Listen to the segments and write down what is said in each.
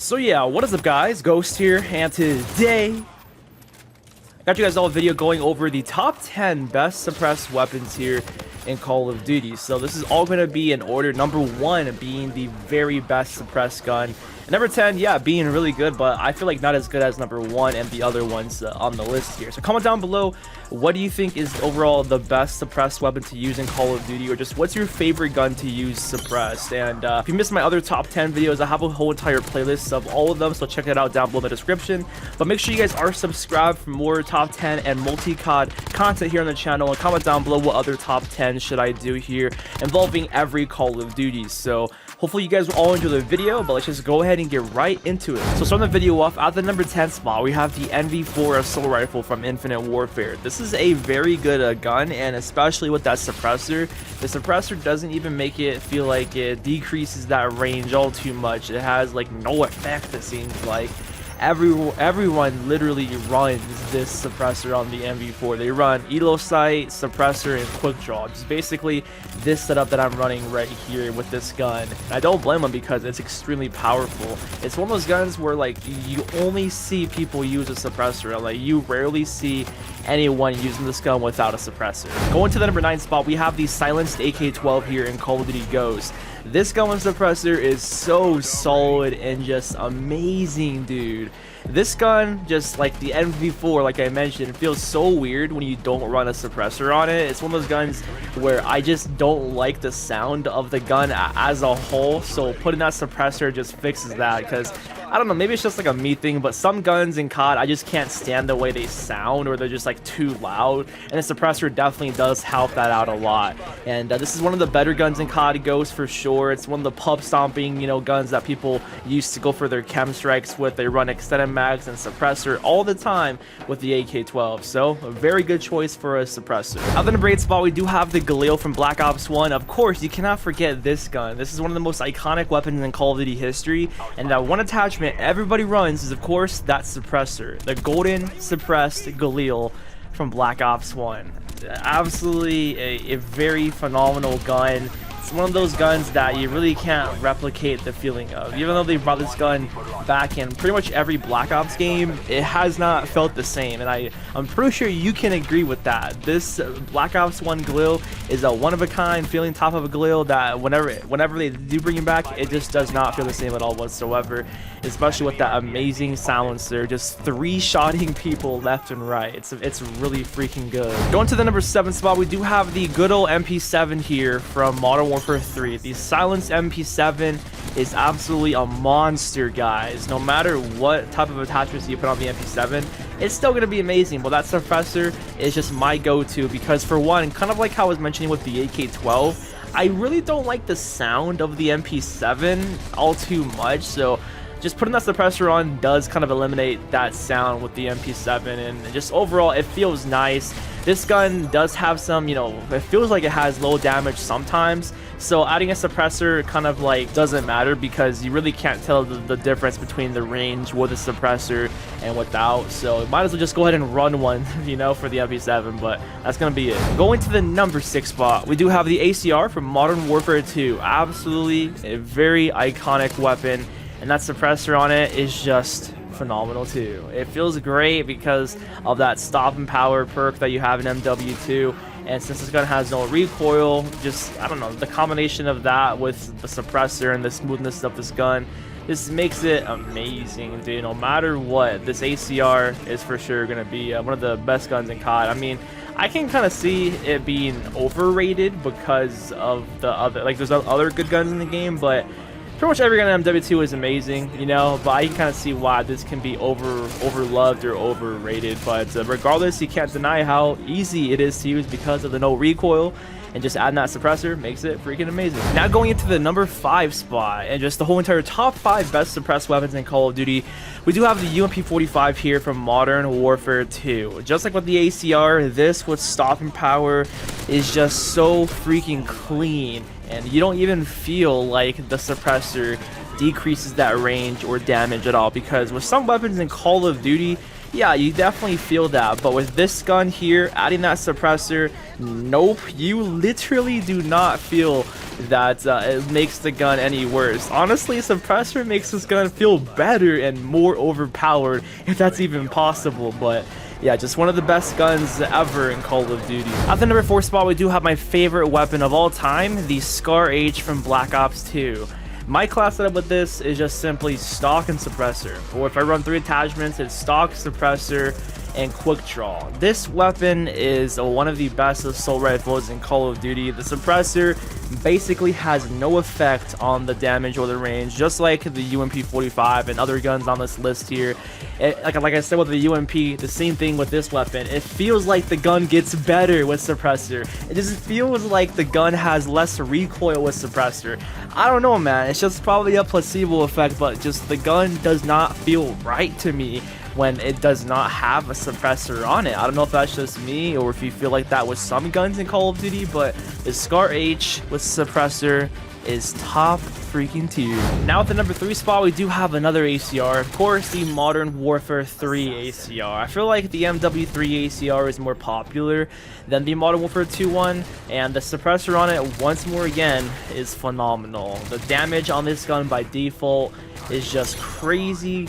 So yeah, what is up guys, Ghost here, and today I got you guys all a video going over the top 10 best suppressed weapons here in Call of Duty. So this is all going to be in order, number 1 being the very best suppressed gun, and number 10, yeah, being really good, but I feel like not as good as number 1 and the other ones on the list here. So comment down below, what do you think is overall the best suppressed weapon to use in Call of Duty, or just what's your favorite gun to use suppressed? And if you missed my other top 10 videos, I have a whole entire playlist of all of them, so check it out down below in the description. But make sure you guys are subscribed for more top 10 and multi-COD content here on the channel, and comment down below what other top 10 should I do here involving every Call of Duty. So hopefully you guys will all enjoy the video, but let's just go ahead and get right into it. So starting the video off, at the number 10 spot, we have the NV4 Civil Rifle from Infinite Warfare. This is a very good gun, and especially with that suppressor, the suppressor doesn't even make it feel like it decreases that range all too much. It has like no effect, it seems like. Everyone literally runs this suppressor on the NV4. They run Elo Sight, suppressor, and quick draw. Just basically this setup that I'm running right here with this gun. And I don't blame them because it's extremely powerful. It's one of those guns where like you only see people use a suppressor. Like you rarely see anyone using this gun without a suppressor. Going to the number 9 spot, we have the silenced AK12 here in Call of Duty Ghost. This gun with suppressor is so solid and just amazing, dude. This gun, just like the NV4, like I mentioned, feels so weird when you don't run a suppressor on it. It's one of those guns where I just don't like the sound of the gun as a whole, so putting that suppressor just fixes that, because I don't know, maybe it's just like a me thing, but some guns in COD, I just can't stand the way they sound, or they're just like too loud, and the suppressor definitely does help that out a lot. And this is one of the better guns in COD Ghost for sure. It's one of the pub stomping, you know, guns that people used to go for their chem strikes with. They run extended mags and suppressor all the time with the AK12, so a very good choice for a suppressor. At the number 8 spot, we do have the Galil from Black Ops 1. Of course, you cannot forget this gun. This is one of the most iconic weapons in Call of Duty history, and that one attachment everybody runs is of course that suppressor, the golden suppressed Galil from Black Ops 1. Absolutely a very phenomenal gun. It's one of those guns that you really can't replicate the feeling of. Even though they brought this gun back in pretty much every Black Ops game, it has not felt the same, and I'm pretty sure you can agree with that. This Black Ops 1 Galil is a one-of-a-kind feeling top of a Galil that whenever they do bring it back, it just does not feel the same at all whatsoever, especially with that amazing silencer, just 3-shotting people left and right. It's really freaking good. Going to the number 7 spot, we do have the good old MP7 here from Modern Warfare 3. The silenced MP7 is absolutely a monster, guys. No matter what type of attachments you put on the MP7, it's still going to be amazing. But that suppressor is just my go-to because, for one, kind of like how I was mentioning with the AK12, I really don't like the sound of the MP7 all too much, so just putting that suppressor on does kind of eliminate that sound with the MP7, and just overall it feels nice. This gun does have some, you know, it feels like it has low damage sometimes, so adding a suppressor kind of like doesn't matter because you really can't tell the difference between the range with a suppressor and without, so might as well just go ahead and run one, you know, for the MP7. But that's gonna be it. Going to the number 6 spot, we do have the ACR from Modern Warfare 2. Absolutely a very iconic weapon, and that suppressor on it is just phenomenal too. It feels great because of that stop and power perk that you have in MW2, and since this gun has no recoil, just, I don't know, the combination of that with the suppressor and the smoothness of this gun, this makes it amazing, dude. No matter what, this ACR is for sure gonna be one of the best guns in COD. I mean, I can kind of see it being overrated because of the other, like, there's other good guns in the game, but pretty much every gun in MW2 is amazing, you know, but I can kind of see why this can be overloved or overrated. But regardless, you can't deny how easy it is to use because of the no recoil, and just adding that suppressor makes it freaking amazing. Now going into the number 5 spot, and just the whole entire top 5 best suppressed weapons in Call of Duty, we do have the UMP45 here from Modern Warfare 2. Just like with the ACR, this with stopping power is just so freaking clean, and you don't even feel like the suppressor decreases that range or damage at all, because with some weapons in Call of Duty, yeah, you definitely feel that. But with this gun here, adding that suppressor, nope, you literally do not feel that it makes the gun any worse. Honestly, suppressor makes this gun feel better and more overpowered, if that's even possible. But yeah, just one of the best guns ever in Call of Duty. At the number 4 spot, we do have my favorite weapon of all time, the Scar H from Black Ops 2. My class setup with this is just simply stock and suppressor, or if I run 3 attachments, it's stock, suppressor, and quick draw. This weapon is one of the best assault rifles in Call of Duty. The suppressor basically has no effect on the damage or the range, just like the UMP-45 and other guns on this list here. Like I said with the UMP, the same thing with this weapon. It feels like the gun gets better with suppressor. It just feels like the gun has less recoil with suppressor. I don't know, man. It's just probably a placebo effect, but just the gun does not feel right to me when it does not have a suppressor on it. I don't know if that's just me or if you feel like that with some guns in Call of Duty, but the Scar H with suppressor is top freaking tier. Now at the number 3 spot, we do have another ACR, of course, the Modern Warfare 3 ACR. I feel like the MW3 ACR is more popular than the Modern Warfare 2 one, and the suppressor on it, once more again, is phenomenal. The damage on this gun by default is just crazy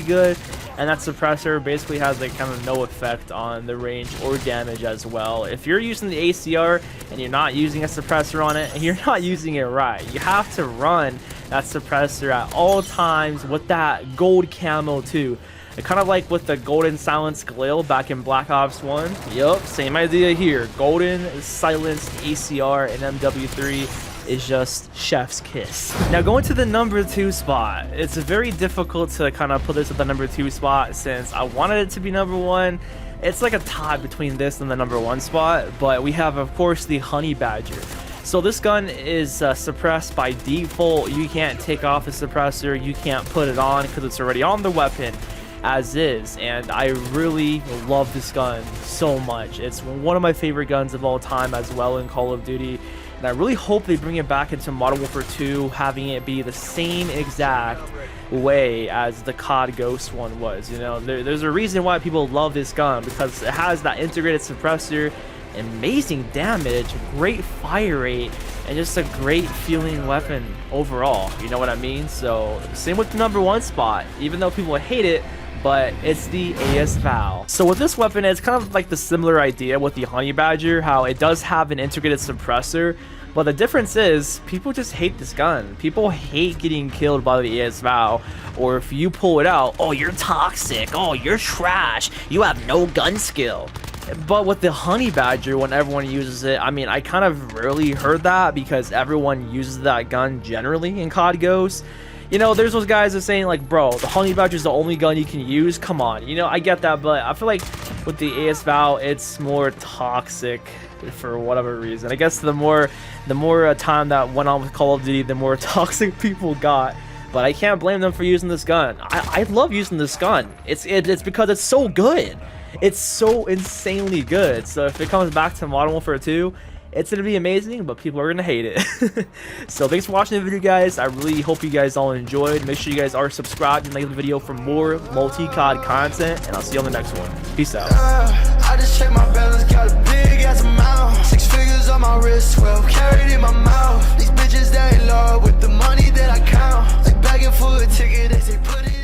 good, and that suppressor basically has like kind of no effect on the range or damage as well. If you're using the ACR and you're not using a suppressor on it, and you're not using it right, you have to run that suppressor at all times with that gold camo too. Kind of like with the Golden Silenced Galil back in Black Ops 1. Yup, same idea here. Golden Silenced ACR and MW3 is just chef's kiss. Now going to the number 2 spot, it's very difficult to kind of put this at the number 2 spot since I wanted it to be number 1. It's like a tie between this and the number 1 spot, but we have of course the Honey Badger. So this gun is suppressed by default. You can't take off the suppressor, you can't put it on because it's already on the weapon as is, and I really love this gun so much. It's one of my favorite guns of all time as well in Call of Duty, and I really hope they bring it back into Modern Warfare 2, having it be the same exact way as the COD Ghost one was. You know, there's a reason why people love this gun, because it has that integrated suppressor, amazing damage, great fire rate, and just a great feeling weapon overall. You know what I mean? So same with the number 1 spot, even though people hate it, but it's the AS-VAL. So with this weapon, it's kind of like the similar idea with the Honey Badger, how it does have an integrated suppressor, but the difference is people just hate this gun. People hate getting killed by the AS-VAL, or if you pull it out, oh, you're toxic, oh, you're trash, you have no gun skill. But with the Honey Badger, when everyone uses it, I mean, I kind of rarely heard that because everyone uses that gun generally in COD Ghosts. You know, there's those guys that are saying like, bro, the Honey Badger is the only gun you can use. Come on, you know, I get that, but I feel like with the AS-VAL, it's more toxic for whatever reason. I guess the more time that went on with Call of Duty, the more toxic people got. But I can't blame them for using this gun. I love using this gun. It's because it's so good. It's so insanely good. So if it comes back to Modern Warfare 2, it's gonna be amazing, but people are gonna hate it. So thanks for watching the video, guys. I really hope you guys all enjoyed. Make sure you guys are subscribed and like the video for more multi-COD content, and I'll see you on the next one. Peace out. I just checked my balance, got a big ass amount. 6 figures on my wrist, 12 carried in my mouth. These bitches, they in love with the money that I count. Like begging for a ticket, they say put it